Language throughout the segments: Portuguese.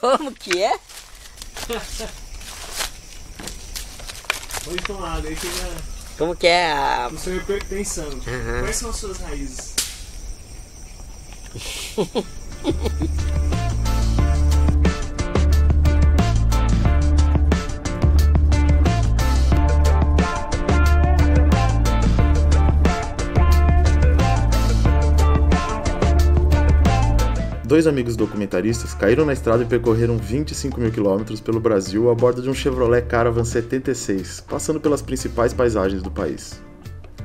Como que é? Pode tomar, daí fica Como que é a... no seu pensando. Uhum. Quais são as suas raízes? Dois amigos documentaristas caíram na estrada e percorreram 25 mil quilômetros pelo Brasil a bordo de um Chevrolet Caravan 76, passando pelas principais paisagens do país.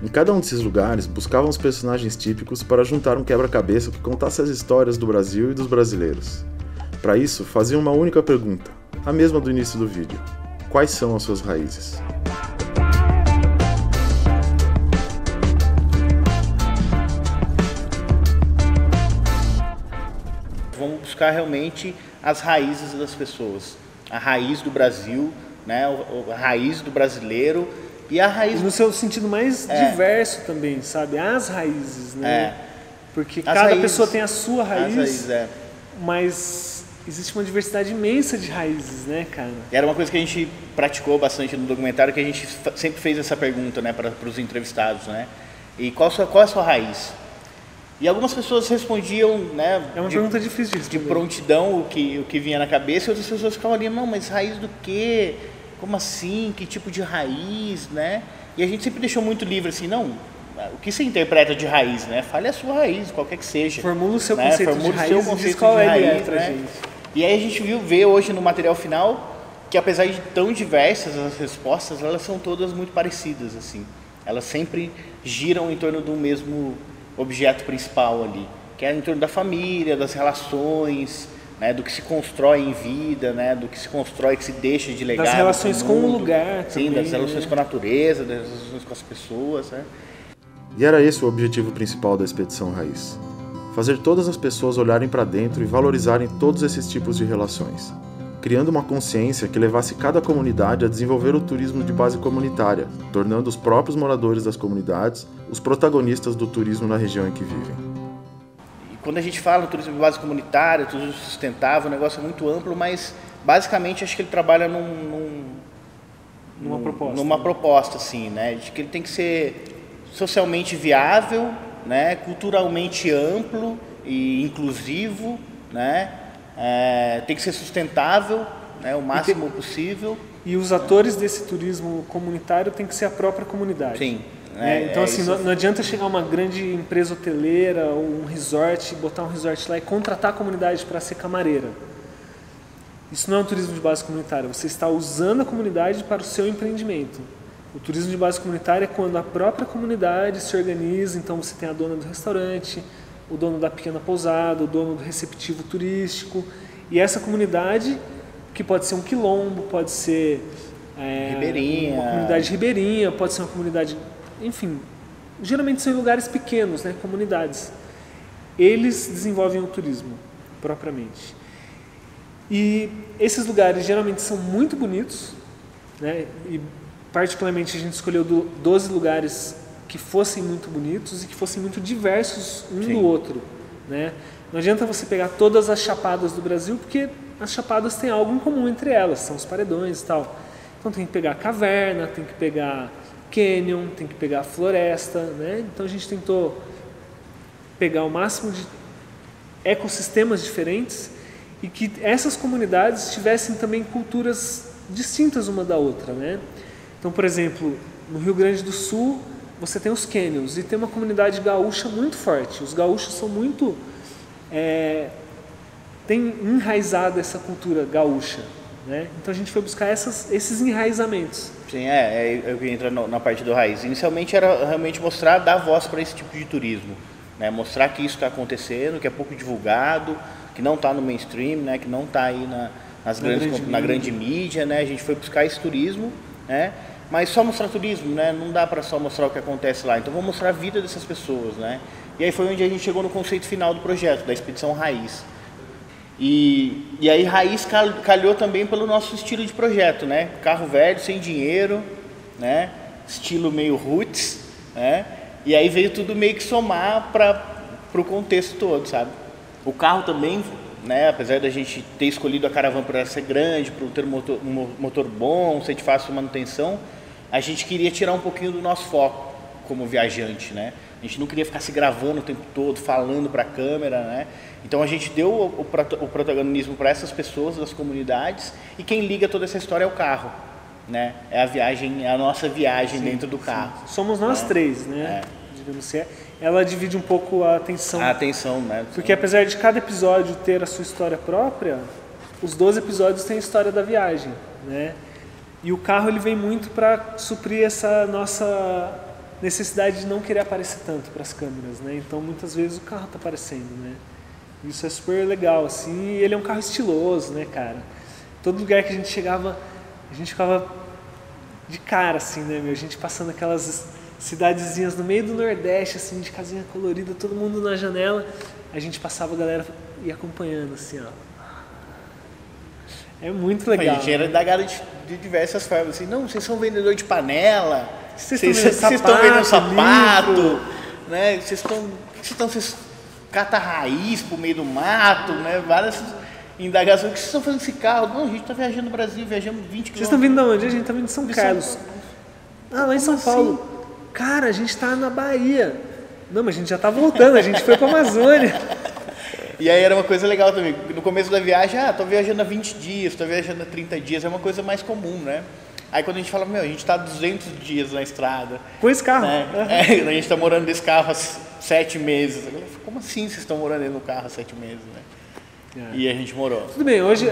Em cada um desses lugares, buscavam os personagens típicos para juntar um quebra-cabeça que contasse as histórias do Brasil e dos brasileiros. Para isso, faziam uma única pergunta, a mesma do início do vídeo: quais são as suas raízes? Vamos buscar realmente as raízes das pessoas, a raiz do Brasil, né? A raiz do brasileiro e a raiz... No seu sentido mais diverso também, sabe? As raízes, né? Porque cada raízes, pessoa tem a sua raiz, raízes, mas existe uma diversidade imensa de raízes, né, cara? E era uma coisa que a gente praticou bastante no documentário, que a gente sempre fez essa pergunta, né, para os entrevistados, né? E qual é a sua raiz? E algumas pessoas respondiam, né? É uma pergunta difícil de prontidão o que vinha na cabeça, e outras pessoas ficavam ali, não, mas raiz do quê? Como assim? Que tipo de raiz, né? E a gente sempre deixou muito livre assim, não, o que você interpreta de raiz, né? Fale a sua raiz, qualquer que seja. Formula o seu né? conceito Formula de raiz o seu conceito e diz qual de é raiz, pra né? gente. E aí a gente vê hoje no material final que apesar de tão diversas as respostas, elas são todas muito parecidas, assim. Elas sempre giram em torno do mesmo objeto principal ali, que é em torno da família, das relações, né, do que se constrói em vida, né, do que se constrói, que se deixa de legado. Das relações com o lugar sim, também, das relações com a natureza, das relações com as pessoas, né. E era esse o objetivo principal da Expedição Raiz: fazer todas as pessoas olharem para dentro e valorizarem todos esses tipos de relações, criando uma consciência que levasse cada comunidade a desenvolver o turismo de base comunitária, tornando os próprios moradores das comunidades os protagonistas do turismo na região em que vivem. E quando a gente fala no turismo de base comunitária, turismo sustentável, o negócio é muito amplo, mas basicamente acho que ele trabalha numa proposta, assim, né, de que ele tem que ser socialmente viável, né, culturalmente amplo e inclusivo, né, tem que ser sustentável, né, o máximo possível. E os atores desse turismo comunitário tem que ser a própria comunidade. Sim. Então assim, não adianta chegar uma grande empresa hoteleira ou um resort, botar um resort lá e contratar a comunidade para ser camareira. Isso não é um turismo de base comunitária, você está usando a comunidade para o seu empreendimento. O turismo de base comunitária é quando a própria comunidade se organiza, então você tem a dona do restaurante, o dono da pequena pousada, o dono do receptivo turístico, e essa comunidade, que pode ser um quilombo, pode ser ribeirinha, uma comunidade ribeirinha, pode ser uma comunidade, enfim, geralmente são em lugares pequenos, né, comunidades. Eles desenvolvem o turismo, propriamente. E esses lugares geralmente são muito bonitos, né, e particularmente a gente escolheu 12 lugares que fossem muito bonitos e que fossem muito diversos um do outro, né? Não adianta você pegar todas as chapadas do Brasil, porque as chapadas têm algo em comum entre elas, são os paredões e tal. Então tem que pegar caverna, tem que pegar canyon, tem que pegar floresta, né? Então a gente tentou pegar o máximo de ecossistemas diferentes e que essas comunidades tivessem também culturas distintas uma da outra, né? Então, por exemplo, no Rio Grande do Sul, você tem os canyons e tem uma comunidade gaúcha muito forte. Os gaúchos são muito... tem enraizado essa cultura gaúcha, né? Então a gente foi buscar esses enraizamentos. Sim, eu entra na parte do raiz. Inicialmente era realmente dar voz para esse tipo de turismo, né? Mostrar que isso está acontecendo, que é pouco divulgado, que não está no mainstream, né? Que não está aí na grande mídia, né? A gente foi buscar esse turismo, né? Mas só mostrar turismo, né? Não dá para só mostrar o que acontece lá. Então vamos mostrar a vida dessas pessoas, né? E aí foi onde a gente chegou no conceito final do projeto, da Expedição Raiz. E aí Raiz calhou também pelo nosso estilo de projeto, né? Carro velho, sem dinheiro, né? Estilo meio roots, né? E aí veio tudo meio que somar para o contexto todo, sabe? O carro também né? Apesar da gente ter escolhido a Caravan por ela ser grande, por ter um motor bom, ser de fácil manutenção, a gente queria tirar um pouquinho do nosso foco como viajante, né? A gente não queria ficar se gravando o tempo todo, falando para a câmera, né? Então a gente deu o protagonismo para essas pessoas das comunidades, e quem liga toda essa história é o carro, né? É a viagem, é a nossa viagem dentro do carro. Somos nós três, né? Digamos assim. Ela divide um pouco a atenção. A atenção, né? Porque apesar de cada episódio ter a sua história própria, os 12 episódios têm a história da viagem, né? E o carro ele vem muito para suprir essa nossa necessidade de não querer aparecer tanto para as câmeras, né? Então muitas vezes o carro está aparecendo, né? Isso é super legal, assim. E ele é um carro estiloso, né, cara? Todo lugar que a gente chegava, a gente ficava de cara, assim, né, meu? A gente passando aquelas cidadezinhas no meio do Nordeste, assim, de casinha colorida, todo mundo na janela, a gente passava, a galera ia acompanhando, assim, ó. É muito legal. A gente era indagado de diversas formas, assim, não, vocês são vendedor de panela, vocês estão vendendo sapato, né? Vocês catam raiz pro meio do mato, né? Várias indagações. O que vocês estão fazendo esse carro? Não, a gente tá viajando no Brasil, viajamos 20 quilômetros. Vocês estão vindo de onde? A gente tá vindo de São Carlos. Ah, lá em São Paulo. Cara, a gente tá na Bahia. Não, mas a gente já tá voltando, a gente foi pra Amazônia. E aí era uma coisa legal também. No começo da viagem, tô viajando há 20 dias, tô viajando há 30 dias, é uma coisa mais comum, né? Aí quando a gente fala, a gente tá há 200 dias na estrada. Com esse carro. Né? A gente tá morando nesse carro há 7 meses. Como assim vocês estão morando dentro do carro há 7 meses, né? E a gente morou. Tudo bem, hoje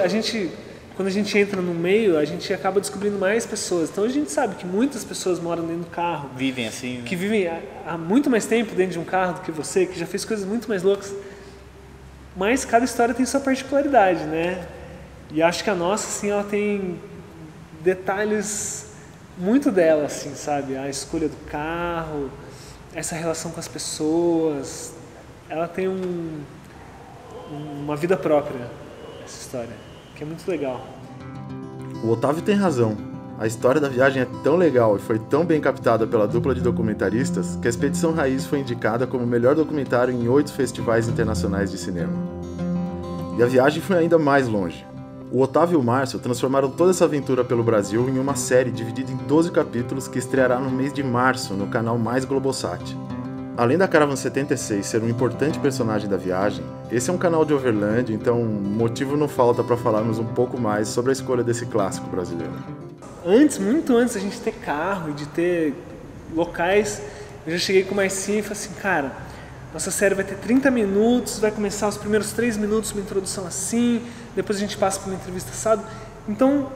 quando a gente entra no meio, a gente acaba descobrindo mais pessoas. Então a gente sabe que muitas pessoas moram dentro do carro. Vivem assim, né? Que vivem há muito mais tempo dentro de um carro do que você, que já fez coisas muito mais loucas. Mas cada história tem sua particularidade, né? E acho que a nossa, assim, ela tem detalhes muito dela, assim, sabe? A escolha do carro, essa relação com as pessoas. Ela tem uma vida própria, essa história, que é muito legal. O Otávio tem razão. A história da viagem é tão legal e foi tão bem captada pela dupla de documentaristas que a Expedição Raiz foi indicada como o melhor documentário em 8 festivais internacionais de cinema. E a viagem foi ainda mais longe. O Otávio e o Márcio transformaram toda essa aventura pelo Brasil em uma série dividida em 12 capítulos que estreará no mês de março no canal Mais Globosat. Além da Caravan 76 ser um importante personagem da viagem, esse é um canal de Overland, então motivo não falta para falarmos um pouco mais sobre a escolha desse clássico brasileiro. Muito antes da gente ter carro e de ter locais, eu já cheguei com o Marcinho e falei assim, cara, nossa série vai ter 30 minutos, vai começar os primeiros 3 minutos, uma introdução assim, depois a gente passa para uma entrevista assado. Então,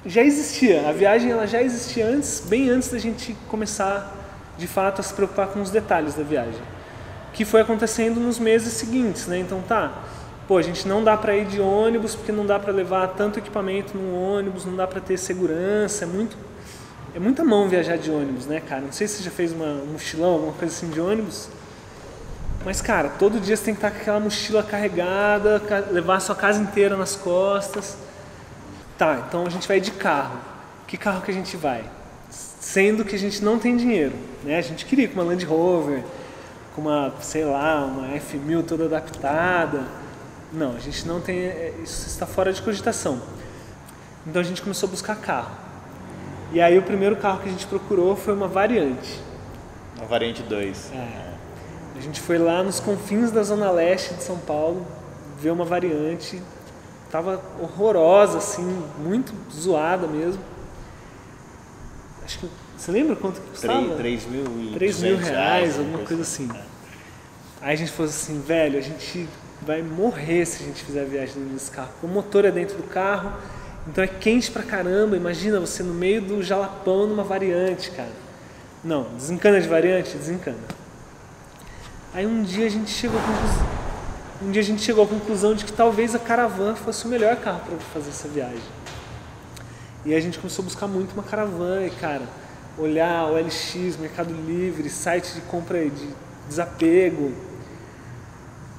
já existia, a viagem ela já existia antes, bem antes da gente começar, de fato, a se preocupar com os detalhes da viagem. Que foi acontecendo nos meses seguintes, né? Então a gente não dá para ir de ônibus, porque não dá para levar tanto equipamento no ônibus, não dá para ter segurança, é muita mão viajar de ônibus, né, cara? Não sei se você já fez um mochilão, alguma coisa assim de ônibus, mas, cara, todo dia você tem que estar com aquela mochila carregada, levar a sua casa inteira nas costas. Tá, então a gente vai de carro. Que carro que a gente vai? Sendo que a gente não tem dinheiro, né? A gente queria ir com uma Land Rover, com uma F1000 toda adaptada. Não, a gente não tem, isso está fora de cogitação. Então a gente começou a buscar carro. E aí o primeiro carro que a gente procurou foi uma Variante. Uma Variante 2. A gente foi lá nos confins da Zona Leste de São Paulo, ver uma Variante. Tava horrorosa, assim, muito zoada mesmo. Acho que, você lembra quanto que custava? R$3.000, alguma coisa assim. Aí a gente falou assim, velho, a gente vai morrer se a gente fizer a viagem nesse carro. O motor é dentro do carro, então é quente pra caramba. Imagina você no meio do Jalapão numa Variante, cara. Não, desencana de Variante? Desencana. Aí um dia a gente chegou à conclusão de que talvez a Caravan fosse o melhor carro para fazer essa viagem. E aí a gente começou a buscar muito uma Caravan e, cara, olhar o LX, Mercado Livre, site de compra de desapego.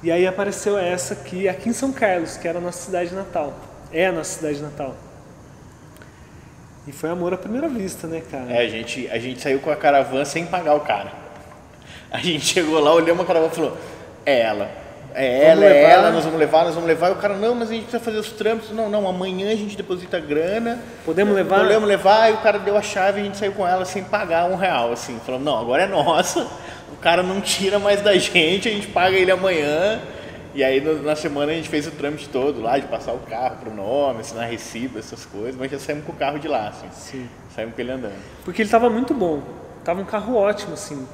E aí apareceu essa aqui em São Carlos, que era a nossa cidade natal. É a nossa cidade natal. E foi amor à primeira vista, né, cara? A gente saiu com a Caravan sem pagar o cara. A gente chegou lá, olhou uma Caravan e falou, é ela. nós vamos levar. E o cara, não, mas a gente precisa fazer os trâmites. Não, amanhã a gente deposita a grana. Podemos levar? Podemos levar. E o cara deu a chave e a gente saiu com ela sem pagar R$1, assim. Falamos, não, agora é nossa. O cara não tira mais da gente, a gente paga ele amanhã. E aí na semana a gente fez o trâmite todo lá, de passar o carro pro nome, assinar recibo, essas coisas. Mas já saímos com o carro de lá, assim. Sim. Saímos com ele andando. Porque ele estava muito bom. Tava um carro ótimo, assim.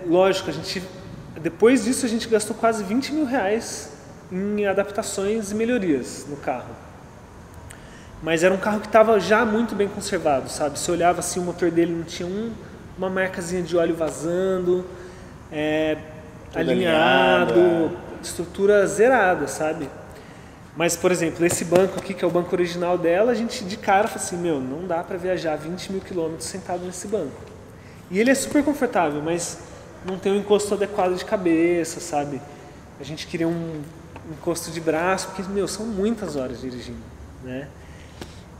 Lógico, depois disso a gente gastou quase R$20 mil em adaptações e melhorias no carro. Mas era um carro que estava já muito bem conservado, sabe? Você olhava assim, o motor dele não tinha uma marcazinha de óleo vazando, alinhado, estrutura zerada, sabe? Mas, por exemplo, esse banco aqui, que é o banco original dela, a gente de cara falou assim, não dá para viajar 20 mil quilômetros sentado nesse banco. E ele é super confortável, mas não tem um encosto adequado de cabeça, sabe? A gente queria um encosto de braço, porque, são muitas horas dirigindo, né?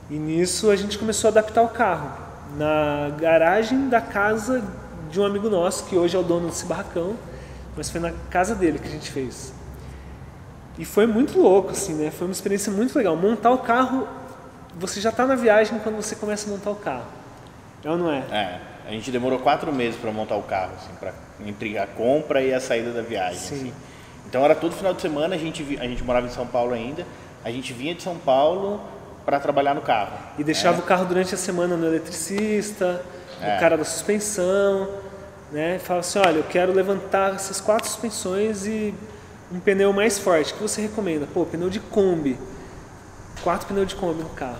E nisso a gente começou a adaptar o carro na garagem da casa de um amigo nosso, que hoje é o dono desse barracão, mas foi na casa dele que a gente fez. E foi muito louco, assim, né? Foi uma experiência muito legal. Montar o carro, você já está na viagem quando você começa a montar o carro. É ou não é? A gente demorou 4 meses para montar o carro, assim, entre a compra e a saída da viagem. Assim. Então era todo final de semana, a gente morava em São Paulo ainda, a gente vinha de São Paulo para trabalhar no carro. E deixava o carro durante a semana no eletricista, no cara da suspensão, né? E falava assim, olha, eu quero levantar essas 4 suspensões e um pneu mais forte. O que você recomenda? Pneu de Kombi. 4 pneus de Kombi no carro.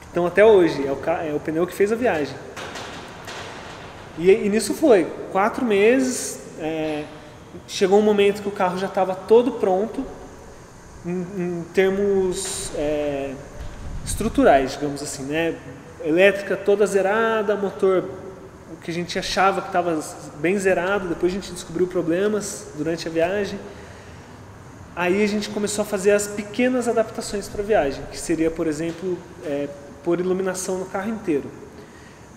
Então até hoje, é o pneu que fez a viagem. E nisso foi, 4 meses, chegou um momento que o carro já estava todo pronto, em termos estruturais, digamos assim, né? Elétrica toda zerada, motor, o que a gente achava que estava bem zerado, depois a gente descobriu problemas durante a viagem. Aí a gente começou a fazer as pequenas adaptações para a viagem, que seria, por exemplo, pôr iluminação no carro inteiro.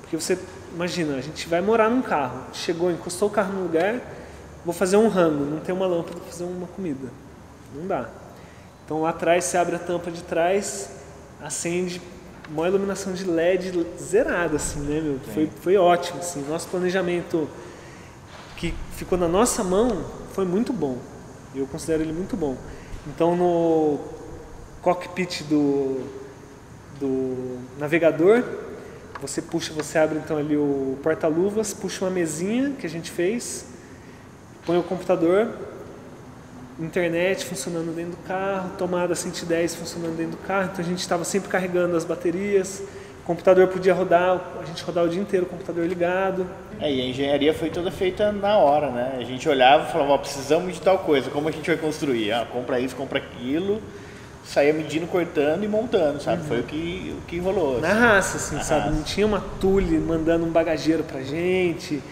Porque você imagina, a gente vai morar num carro, encostou o carro no lugar, vou fazer um rango, não tem uma lâmpada para fazer uma comida. Não dá. Então lá atrás você abre a tampa de trás, acende uma iluminação de LED zerada, assim, né, Foi ótimo, assim. Nosso planejamento que ficou na nossa mão foi muito bom. Eu considero ele muito bom. Então no cockpit do navegador, você abre então ali o porta-luvas, puxa uma mesinha que a gente fez, põe o computador, internet funcionando dentro do carro, tomada 110 funcionando dentro do carro, então a gente estava sempre carregando as baterias, o computador podia rodar, a gente rodava o dia inteiro, o computador ligado. E a engenharia foi toda feita na hora, né? A gente olhava e falava, precisamos de tal coisa, como a gente vai construir? Compra isso, compra aquilo, saía medindo, cortando e montando, sabe? Foi o que rolou. Na raça, assim, sabe? Raça. Não tinha uma Thule mandando um bagageiro pra gente,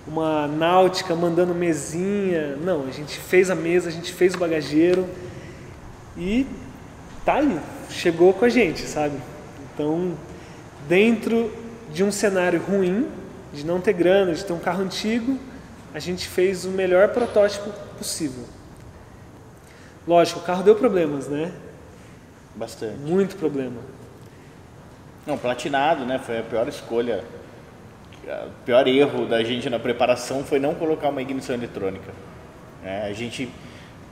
uma náutica mandando mesinha. Não, a gente fez a mesa, a gente fez o bagageiro e tá aí, chegou com a gente, sabe? Então, dentro de um cenário ruim, de não ter grana, de ter um carro antigo, a gente fez o melhor protótipo possível. Lógico, o carro deu problemas, né? Bastante. Muito problema. Não, platinado, né? Foi a pior escolha. O pior erro da gente na preparação foi não colocar uma ignição eletrônica. A gente,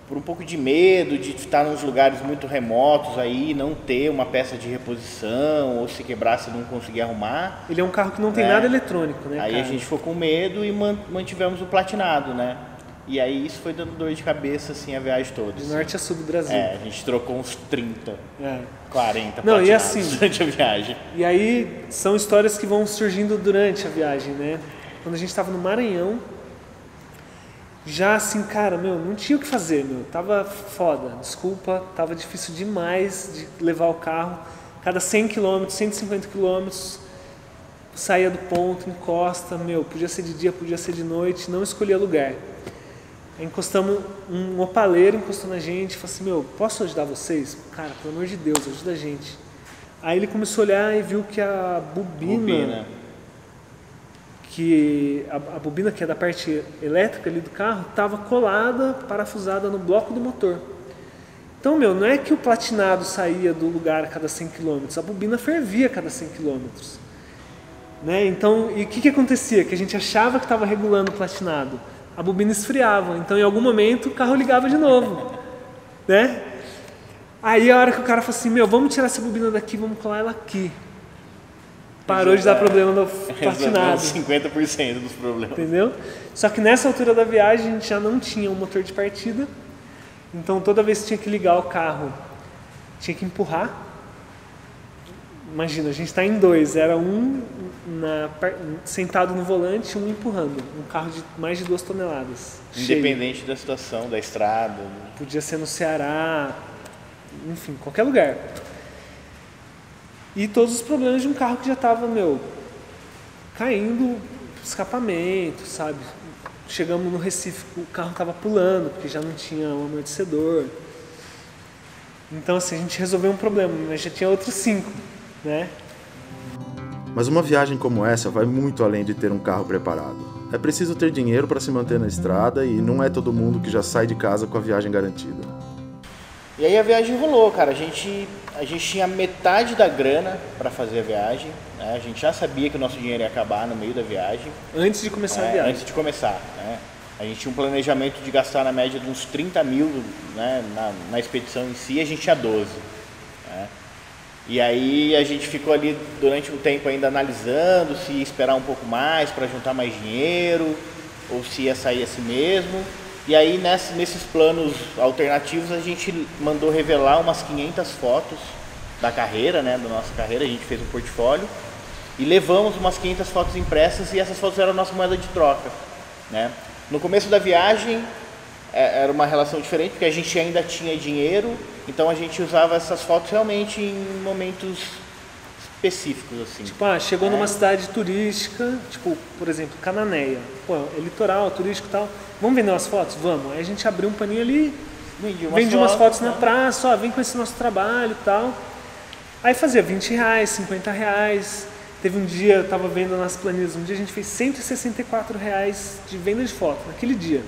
por um pouco de medo de estar nos lugares muito remotos aí, não ter uma peça de reposição, ou se quebrasse não conseguir arrumar. Ele é um carro que não tem nada eletrônico, né? Aí cara? A gente ficou com medo e mantivemos o platinado, né? E aí isso foi dando dor de cabeça, assim, a viagem toda. De norte a sul do Brasil. A gente trocou uns 30, 40 não, e assim, durante a viagem. E aí são histórias que vão surgindo durante a viagem, né? Quando a gente estava no Maranhão, já assim, cara, não tinha o que fazer, tava foda, desculpa, tava difícil demais de levar o carro. Cada 100 km, 150 km, saía do ponto, encosta, podia ser de dia, podia ser de noite, não escolhia lugar. Encostamos, um opaleiro encostou na gente, falou assim, posso ajudar vocês? Cara, pelo amor de Deus, ajuda a gente. Aí ele começou a olhar e viu que a bobina que a bobina, que é da parte elétrica ali do carro, estava colada, parafusada no bloco do motor. Então, não é que o platinado saía do lugar a cada 100 km, a bobina fervia a cada 100 km. Né? Então, e o que acontecia? Que a gente achava que estava regulando o platinado, a bobina esfriava, então em algum momento o carro ligava de novo. Né? Aí a hora que o cara falou assim, vamos tirar essa bobina daqui, vamos colar ela aqui. Parou de dar problema no platinado. 50% dos problemas. Entendeu? Só que nessa altura da viagem a gente já não tinha um motor de partida. Então toda vez que tinha que ligar o carro, tinha que empurrar. Imagina, a gente está em dois. Era um sentado no volante e um empurrando. Um carro de mais de 2 toneladas. Independente da situação, da estrada. Podia ser no Ceará, enfim, qualquer lugar. E todos os problemas de um carro que já estava, caindo escapamento, sabe? Chegamos no Recife, o carro estava pulando, porque já não tinha um amortecedor. Então, assim, a gente resolveu um problema, mas já tinha outros 5, né? Mas uma viagem como essa vai muito além de ter um carro preparado. É preciso ter dinheiro para se manter na estrada e não é todo mundo que já sai de casa com a viagem garantida. E aí a viagem rolou, cara. A gente tinha metade da grana para fazer a viagem, né? A gente já sabia que o nosso dinheiro ia acabar no meio da viagem. Antes de começar a viagem. Antes de começar, né? A gente tinha um planejamento de gastar na média de uns 30 mil, né, na expedição em si, a gente tinha 12. Né? E aí a gente ficou ali durante um tempo ainda analisando se ia esperar um pouco mais para juntar mais dinheiro, ou se ia sair assim mesmo. E aí nesses planos alternativos a gente mandou revelar umas 500 fotos da carreira, né, da nossa carreira. A gente fez um portfólio e levamos umas 500 fotos impressas e essas fotos eram a nossa moeda de troca, né? No começo da viagem era uma relação diferente porque a gente ainda tinha dinheiro, então a gente usava essas fotos realmente em momentos específicos, assim. Tipo, chegou numa cidade turística, tipo, por exemplo, Cananéia. Pô, é litoral, turístico e tal. Vamos vender umas fotos? Vamos. Aí a gente abriu um paninho ali, vendia umas fotos na praça, vem conhecer nosso trabalho e tal. Aí fazia R$20, R$50. Teve um dia, eu tava vendo nas planilhas, um dia a gente fez R$164 de venda de foto, naquele dia.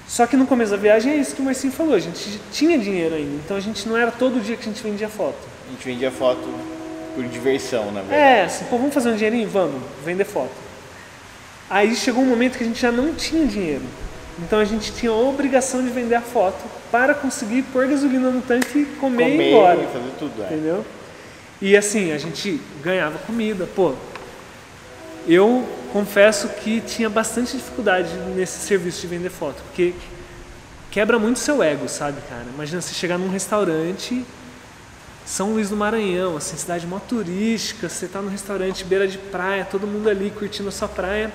Só que no começo da viagem é isso que o Marcinho falou, a gente tinha dinheiro ainda, então a gente não era todo dia que a gente vendia foto. A gente vendia foto por diversão, na verdade. Assim, vamos fazer um dinheirinho? Vamos, vender foto. Aí chegou um momento que a gente já não tinha dinheiro. Então a gente tinha a obrigação de vender a foto para conseguir pôr gasolina no tanque e comer e ir embora. E fazer tudo, entendeu? E assim, a gente ganhava comida. Pô, eu confesso que tinha bastante dificuldade nesse serviço de vender foto, porque quebra muito seu ego, sabe, cara? Imagina você chegar num restaurante, São Luís do Maranhão, assim, cidade mó turística, você tá num restaurante beira de praia, todo mundo ali curtindo a sua praia.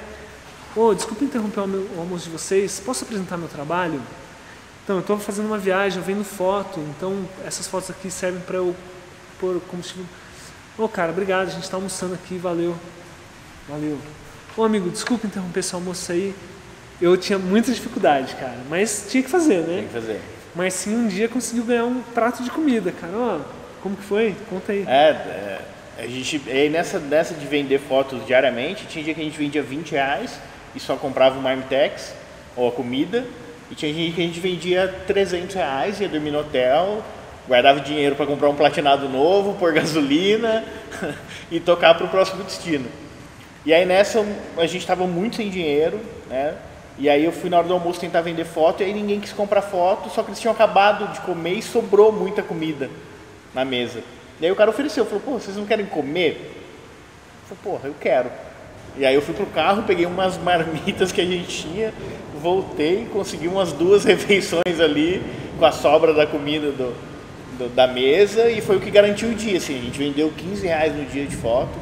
Desculpa interromper o almoço de vocês, posso apresentar meu trabalho? Então, eu estou fazendo uma viagem, eu vendo foto, então essas fotos aqui servem para eu pôr combustível. Cara, obrigado, a gente está almoçando aqui, valeu. Amigo, desculpa interromper esse almoço aí. Eu tinha muita dificuldade, cara, mas tinha que fazer, né? Tem que fazer. Mas sim, um dia conseguiu ganhar um prato de comida, cara. Como que foi? Conta aí. A gente, nessa de vender fotos diariamente, tinha dia que a gente vendia R$20 e só comprava o Marmitex ou a comida, e tinha dia que a gente vendia R$300, ia dormir no hotel, guardava dinheiro para comprar um platinado novo, pôr gasolina e tocar para o próximo destino. E aí nessa a gente estava muito sem dinheiro, né? E aí eu fui na hora do almoço tentar vender foto e aí ninguém quis comprar foto, só que eles tinham acabado de comer e sobrou muita comida na mesa. E aí o cara ofereceu, falou, vocês não querem comer? Eu falei, eu quero. E aí eu fui pro carro, peguei umas marmitas que a gente tinha, voltei, consegui umas 2 refeições ali com a sobra da comida da mesa e foi o que garantiu o dia, assim. A gente vendeu R$15 no dia de foto,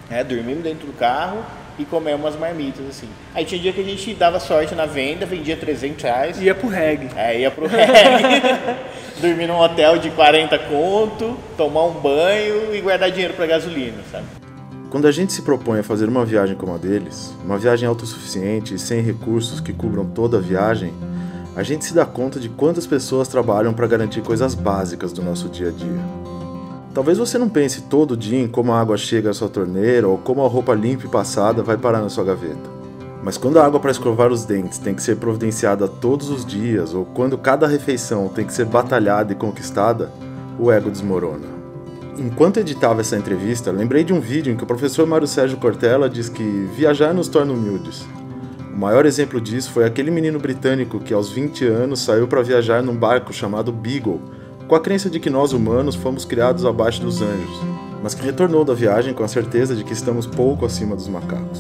né? Dormimos dentro do carro e comemos umas marmitas, assim. Aí tinha dia que a gente dava sorte na venda, vendia R$300. Ia pro reggae. Ia pro reggae. Dormir num hotel de 40 conto, tomar um banho e guardar dinheiro para gasolina, sabe? Quando a gente se propõe a fazer uma viagem como a deles, uma viagem autossuficiente e sem recursos que cubram toda a viagem, a gente se dá conta de quantas pessoas trabalham para garantir coisas básicas do nosso dia a dia. Talvez você não pense todo dia em como a água chega à sua torneira ou como a roupa limpa e passada vai parar na sua gaveta. Mas quando a água para escovar os dentes tem que ser providenciada todos os dias, ou quando cada refeição tem que ser batalhada e conquistada, o ego desmorona. Enquanto editava essa entrevista, lembrei de um vídeo em que o professor Mário Sérgio Cortella diz que viajar nos torna humildes. O maior exemplo disso foi aquele menino britânico que aos 20 anos saiu para viajar num barco chamado Beagle, com a crença de que nós humanos fomos criados abaixo dos anjos, mas que retornou da viagem com a certeza de que estamos pouco acima dos macacos.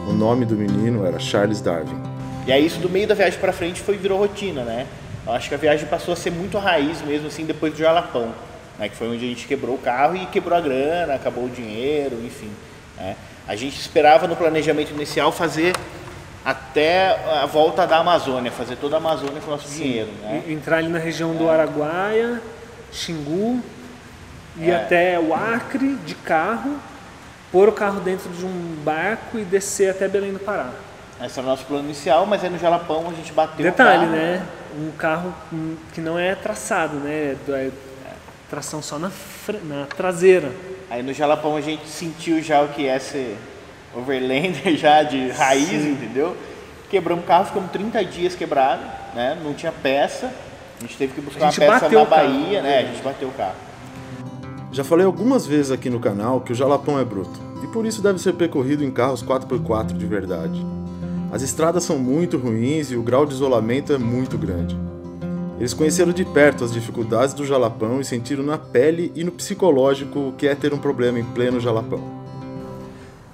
O nome do menino era Charles Darwin. E aí isso do meio da viagem para frente virou rotina, né? Eu acho que a viagem passou a ser muito raiz mesmo assim depois do Jalapão, né? Que foi onde a gente quebrou o carro e quebrou a grana, acabou o dinheiro, enfim. Né? A gente esperava no planejamento inicial fazer até a volta da Amazônia, fazer toda a Amazônia com o nosso dinheiro. Né? Entrar ali na região do Araguaia, Xingu, ir até o Acre de carro, pôr o carro dentro de um barco e descer até Belém do Pará. Esse era o nosso plano inicial, mas aí no Jalapão a gente bateu Detalhe, o carro. né? Um carro que não é traçado, né? É tração só na traseira. Aí no Jalapão a gente sentiu já o que é ser overlander já de raiz, sim, entendeu? Quebramos o carro, ficamos 30 dias quebrado, né? Não tinha peça, a gente teve que buscar uma peça na Bahia, né? A gente bateu o carro. Já falei algumas vezes aqui no canal que o Jalapão é bruto, e por isso deve ser percorrido em carros 4x4 de verdade. As estradas são muito ruins e o grau de isolamento é muito grande. Eles conheceram de perto as dificuldades do Jalapão e sentiram na pele e no psicológico o que é ter um problema em pleno Jalapão.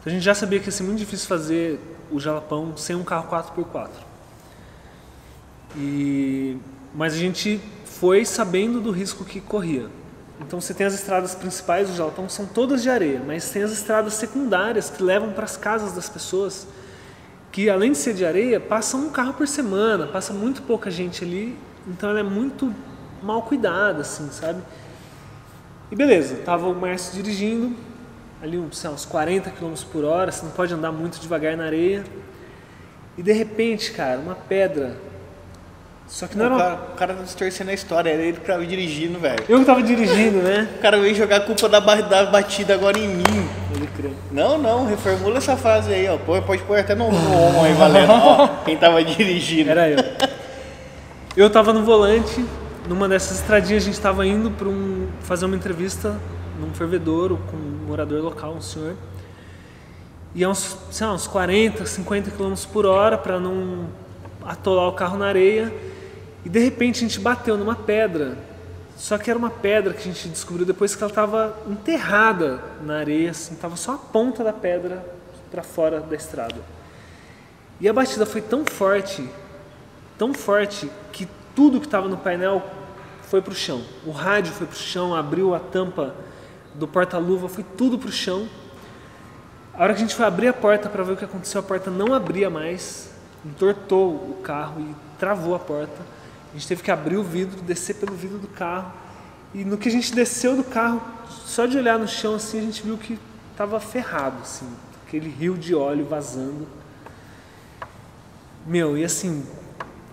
Então a gente já sabia que ia ser muito difícil fazer o Jalapão sem um carro 4x4. Mas a gente foi sabendo do risco que corria. Então você tem as estradas principais do Jalapão, são todas de areia, mas tem as estradas secundárias que levam para as casas das pessoas, que além de ser de areia, passa um carro por semana, passa muito pouca gente ali, então ela é muito mal cuidada, assim, sabe? E beleza, tava o Márcio dirigindo, ali uns 40 km por hora, você não pode andar muito devagar na areia, e de repente, cara, uma pedra. Só que não era O cara tá distorcendo a história, era ele que tava dirigindo, velho. eu que tava dirigindo, né? O cara veio jogar a culpa da batida agora em mim. Ele crê. Não, reformula essa frase aí, ó. Pode pôr até no ombro aí, valendo. Ó, quem tava dirigindo. Era eu. Eu tava no volante, numa dessas estradinhas a gente tava indo para fazer uma entrevista num fervedouro com um morador local, um senhor. E a uns 40, 50 km por hora para não atolar o carro na areia. E de repente a gente bateu numa pedra. Só que era uma pedra que a gente descobriu depois que ela estava enterrada na areia, assim, estava só a ponta da pedra para fora da estrada. E a batida foi tão forte que tudo que estava no painel foi para o chão. O rádio foi para o chão, abriu a tampa do porta-luva, foi tudo para o chão. A hora que a gente foi abrir a porta para ver o que aconteceu, a porta não abria mais, entortou o carro e travou a porta. A gente teve que abrir o vidro, descer pelo vidro do carro. E no que a gente desceu do carro, só de olhar no chão assim, a gente viu que estava ferrado, assim, aquele rio de óleo vazando. Meu, e assim,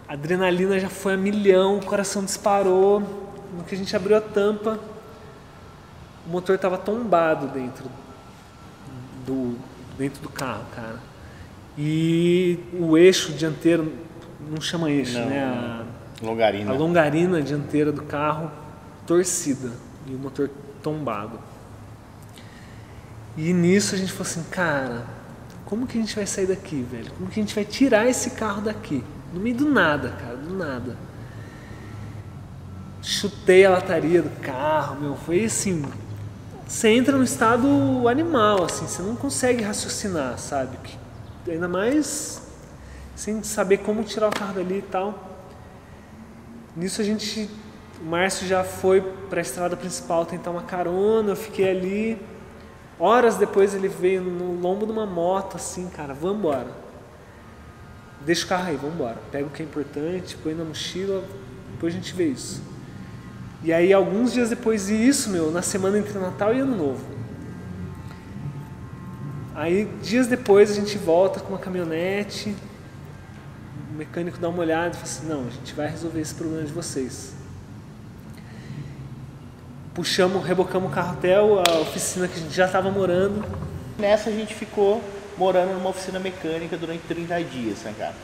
a adrenalina já foi a milhão, o coração disparou. No que a gente abriu a tampa, o motor estava tombado dentro do carro, cara. E o eixo dianteiro, não chama eixo, não, né? Longarina. A longarina dianteira do carro torcida e o motor tombado. E nisso a gente falou assim, cara, como que a gente vai sair daqui, velho? Como que a gente vai tirar esse carro daqui? No meio do nada, cara, do nada. Chutei a lataria do carro, meu, foi assim, você entra num estado animal, assim, você não consegue raciocinar, sabe? Ainda mais sem saber como tirar o carro dali e tal. Nisso o Márcio já foi para a estrada principal tentar uma carona, eu fiquei ali. Horas depois ele veio no lombo de uma moto, assim, cara, vamos embora. Deixa o carro aí, vamos embora. Pega o que é importante, põe na mochila, depois a gente vê isso. E aí alguns dias depois disso, na semana entre Natal e Ano Novo. Aí dias depois a gente volta com uma caminhonete, o mecânico dá uma olhada e fala assim, não, a gente vai resolver esse problema de vocês. rebocamos o carro até a oficina que a gente já estava morando. Nessa a gente ficou morando numa oficina mecânica durante 30 dias, né, cara?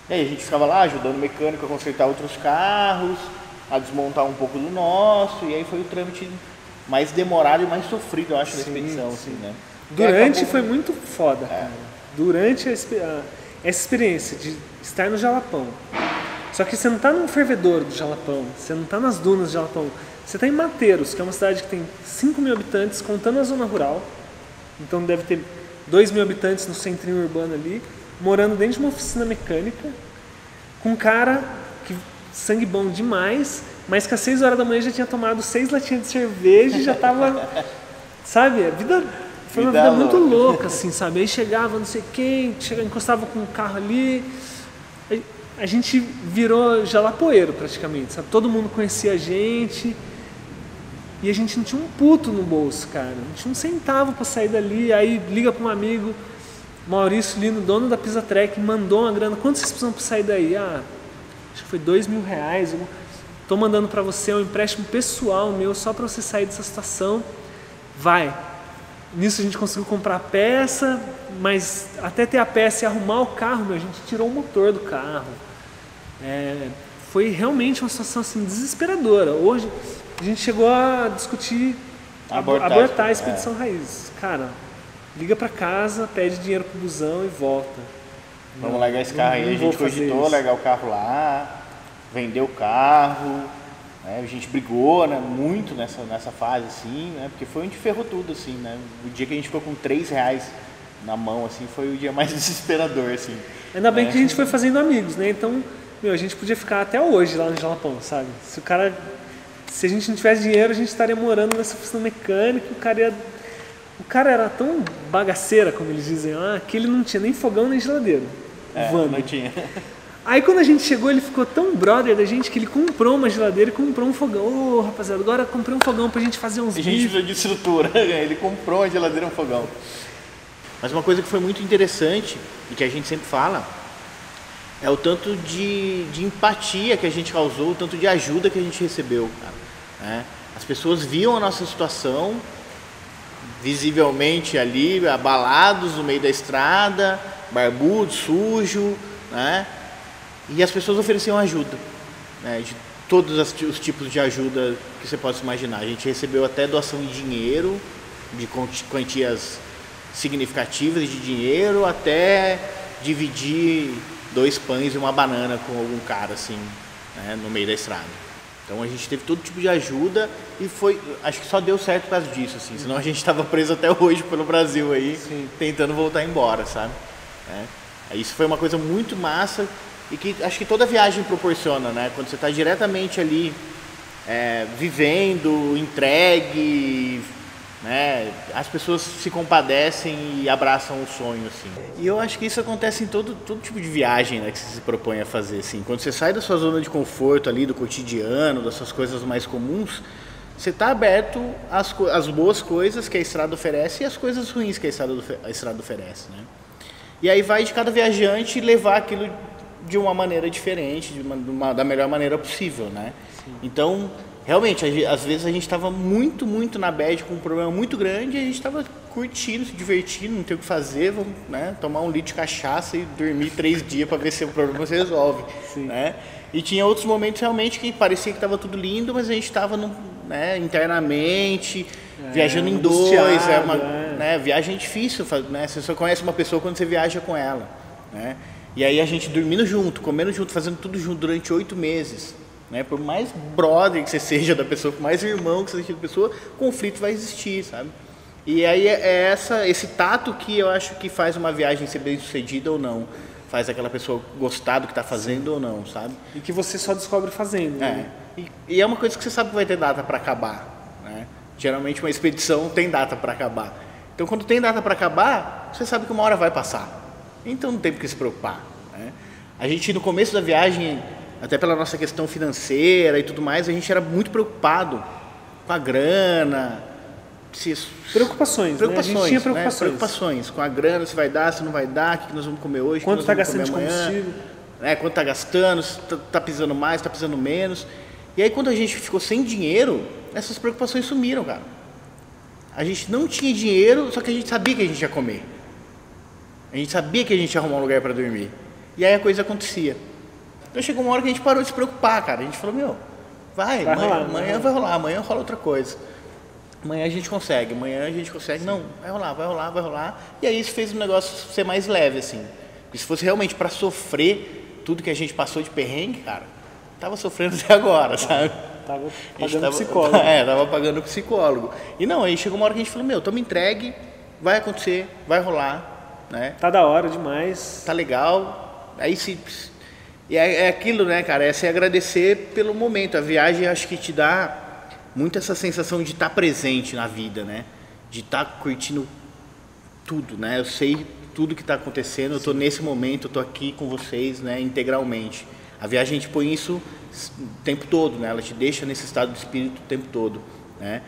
E aí a gente ficava lá ajudando o mecânico a consertar outros carros, a desmontar um pouco do nosso, e aí foi o trâmite mais demorado e mais sofrido, eu acho, da expedição, assim, né? Durante foi muito foda, cara. Durante essa experiência de estar no Jalapão. Só que você não tá no fervedouro do Jalapão, você não tá nas dunas do Jalapão. Você tá em Mateiros, que é uma cidade que tem 5 mil habitantes, contando a zona rural. Então deve ter 2 mil habitantes no centrinho urbano ali, morando dentro de uma oficina mecânica, com um cara que sangue bom demais, mas que às 6 horas da manhã já tinha tomado 6 latinhas de cerveja e já tava, sabe, a vida foi uma vida muito louca, assim, sabe, aí chegava não sei quem, encostava com um carro ali, a gente virou jalapoeiro praticamente, sabe, todo mundo conhecia a gente e a gente não tinha um puto no bolso, cara, não tinha um centavo pra sair dali, aí liga pra um amigo, Maurício Lino, dono da Pisa Trek, mandou uma grana. Quanto vocês precisam para sair daí? Acho que foi R$2.000. Estou mandando para você um empréstimo pessoal meu só para você sair dessa situação. Vai. Nisso a gente conseguiu comprar a peça, mas até ter a peça e arrumar o carro, a gente tirou o motor do carro. Foi realmente uma situação assim, desesperadora. Hoje a gente chegou a discutir abortar a Expedição Raiz. Cara, liga pra casa, pede dinheiro pro busão e volta. Vamos largar esse carro aí. A gente cogitou largar o carro lá, vender o carro. Né? A gente brigou, né, muito nessa fase, assim, né? Porque foi onde ferrou tudo, assim, né? O dia que a gente ficou com R$3 na mão, assim, foi o dia mais desesperador, assim. Ainda bem que a gente foi fazendo amigos, né? Então, a gente podia ficar até hoje lá no Jalapão, sabe? Se a gente não tivesse dinheiro, a gente estaria morando nessa oficina mecânica, o cara era tão bagaceira, como eles dizem lá, que ele não tinha nem fogão nem geladeira. Não tinha. Aí quando a gente chegou, ele ficou tão brother da gente que ele comprou uma geladeira e comprou um fogão. Ô, rapaziada, agora comprei um fogão pra gente fazer uns vídeos. A gente precisa de estrutura, ele comprou uma geladeira e um fogão. Mas uma coisa que foi muito interessante, e que a gente sempre fala, é o tanto de empatia que a gente causou, o tanto de ajuda que a gente recebeu, cara. Né? As pessoas viam a nossa situação, visivelmente ali, abalados no meio da estrada, barbudo, sujo, né? E as pessoas ofereciam ajuda, né? De todos os tipos de ajuda que você possa imaginar. A gente recebeu até doação de dinheiro, de quantias significativas de dinheiro, até dividir 2 pães e uma banana com algum cara assim, né? No meio da estrada. Então a gente teve todo tipo de ajuda e acho que só deu certo por causa disso, assim. Senão a gente estava preso até hoje pelo Brasil aí, tentando voltar embora, sabe? Isso foi uma coisa muito massa e que acho que toda viagem proporciona, né? Quando você está diretamente ali vivendo, entregue, né? As pessoas se compadecem e abraçam o sonho, assim. E eu acho que isso acontece em todo tipo de viagem, né, que você se propõe a fazer, assim. Quando você sai da sua zona de conforto ali, do cotidiano, das suas coisas mais comuns, você está aberto às boas coisas que a estrada oferece e às coisas ruins que a estrada oferece, né? E aí vai de cada viajante levar aquilo de uma maneira diferente, da melhor maneira possível, né? Sim. Então, realmente, às vezes a gente estava muito, muito na bad com um problema muito grande e a gente estava curtindo, se divertindo, não tem o que fazer, vamos, né, tomar um litro de cachaça e dormir 3 dias para ver se o problema se resolve, né? E tinha outros momentos realmente que parecia que estava tudo lindo, mas a gente estava internamente, viajando em 2, né, viagem é difícil, né? Você só conhece uma pessoa quando você viaja com ela, né? E aí a gente dormindo junto, comendo junto, fazendo tudo junto durante 8 meses, né? Por mais brother que você seja da pessoa, por mais irmão que você seja da pessoa, conflito vai existir, sabe? E aí esse tato que eu acho que faz uma viagem ser bem sucedida ou não, faz aquela pessoa gostar do que está fazendo ou não, sabe? E que você só descobre fazendo, né? E é uma coisa que você sabe que vai ter data para acabar, né? Geralmente uma expedição tem data para acabar. Então quando tem data para acabar, você sabe que uma hora vai passar. Então não tem por que se preocupar, né? A gente no começo da viagem, até pela nossa questão financeira e tudo mais, a gente era muito preocupado com a grana. Preocupações, né? A gente tinha preocupações. Né? Preocupações com a grana, se vai dar, se não vai dar, o que nós vamos comer hoje, quanto está gastando de combustível, quanto está gastando, se está pisando mais, está pisando menos. E aí quando a gente ficou sem dinheiro, essas preocupações sumiram, cara. A gente não tinha dinheiro, só que a gente sabia que a gente ia comer. A gente sabia que a gente ia arrumar um lugar para dormir. E aí a coisa acontecia. Então chegou uma hora que a gente parou de se preocupar, cara. A gente falou, meu, amanhã vai rolar, amanhã rola outra coisa. Amanhã a gente consegue, não, vai rolar. E aí isso fez o negócio ser mais leve, assim. Porque se fosse realmente para sofrer tudo que a gente passou de perrengue, cara, tava sofrendo até agora, sabe? Tava pagando psicólogo. Tava pagando psicólogo. E não, aí chegou uma hora que a gente falou, meu, tamo entregue, vai acontecer, vai rolar, né? Tá da hora demais. Tá legal. Aí e é aquilo, né, cara, é se agradecer pelo momento. A viagem acho que te dá muito essa sensação de estar presente na vida, né? De estar curtindo tudo, né? Eu sei tudo que está acontecendo, eu estou nesse momento, eu estou aqui com vocês, né, integralmente. A viagem a gente põe isso o tempo todo, né? Ela te deixa nesse estado de espírito o tempo todo, né?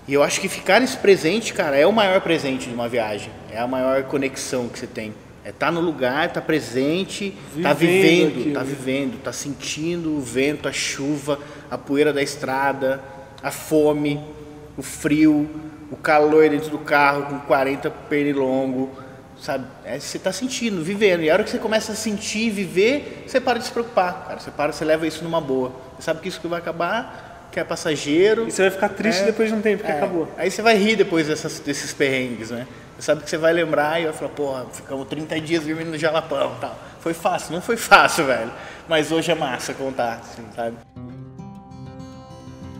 E eu acho que ficar nesse presente, cara, é o maior presente de uma viagem. É a maior conexão que você tem. É estar no lugar, estar presente, estar vivendo, estar sentindo o vento, a chuva, a poeira da estrada, a fome, o frio, o calor dentro do carro com 40 pernilongo, sabe? Você está sentindo, vivendo. E a hora que você começa a sentir, viver, você para de se preocupar, cara. Você leva isso numa boa. Você sabe que isso que vai acabar, que é passageiro. E você vai ficar triste depois de um tempo que acabou. Aí você vai rir depois desses perrengues, né? Você sabe que você vai lembrar e vai falar, porra, ficamos 30 dias dormindo no Jalapão e tal. Foi fácil? Não foi fácil, velho. Mas hoje é massa contar, assim, sabe?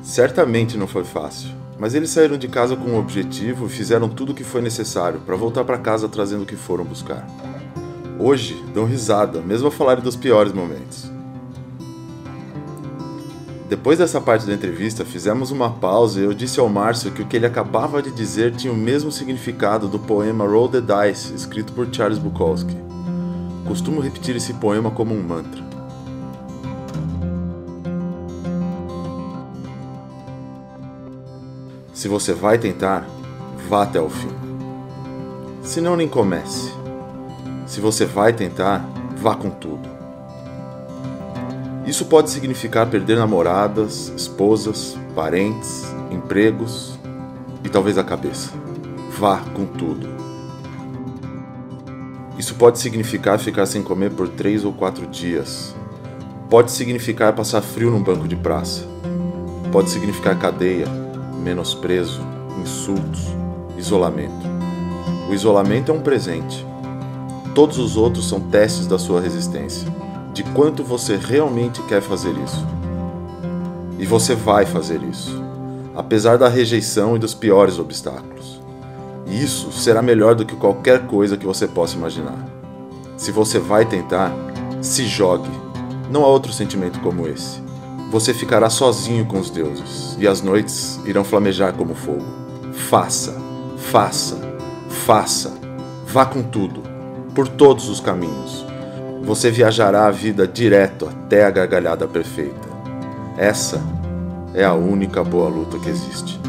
Certamente não foi fácil, mas eles saíram de casa com um objetivo e fizeram tudo o que foi necessário para voltar para casa trazendo o que foram buscar. Hoje, dão risada, mesmo a falarem dos piores momentos. Depois dessa parte da entrevista, fizemos uma pausa e eu disse ao Márcio que o que ele acabava de dizer tinha o mesmo significado do poema Roll the Dice, escrito por Charles Bukowski. Costumo repetir esse poema como um mantra. Se você vai tentar, vá até o fim. Se não, nem comece. Se você vai tentar, vá com tudo. Isso pode significar perder namoradas, esposas, parentes, empregos e talvez a cabeça. Vá com tudo. Isso pode significar ficar sem comer por 3 ou 4 dias. Pode significar passar frio num banco de praça. Pode significar cadeia, menosprezo, insultos, isolamento. O isolamento é um presente. Todos os outros são testes da sua resistência, de quanto você realmente quer fazer isso. E você vai fazer isso, apesar da rejeição e dos piores obstáculos. E isso será melhor do que qualquer coisa que você possa imaginar. Se você vai tentar, se jogue. Não há outro sentimento como esse. Você ficará sozinho com os deuses, e as noites irão flamejar como fogo. Faça, faça, faça. Vá com tudo, por todos os caminhos. Você viajará a vida direto até a gargalhada perfeita. Essa é a única boa luta que existe.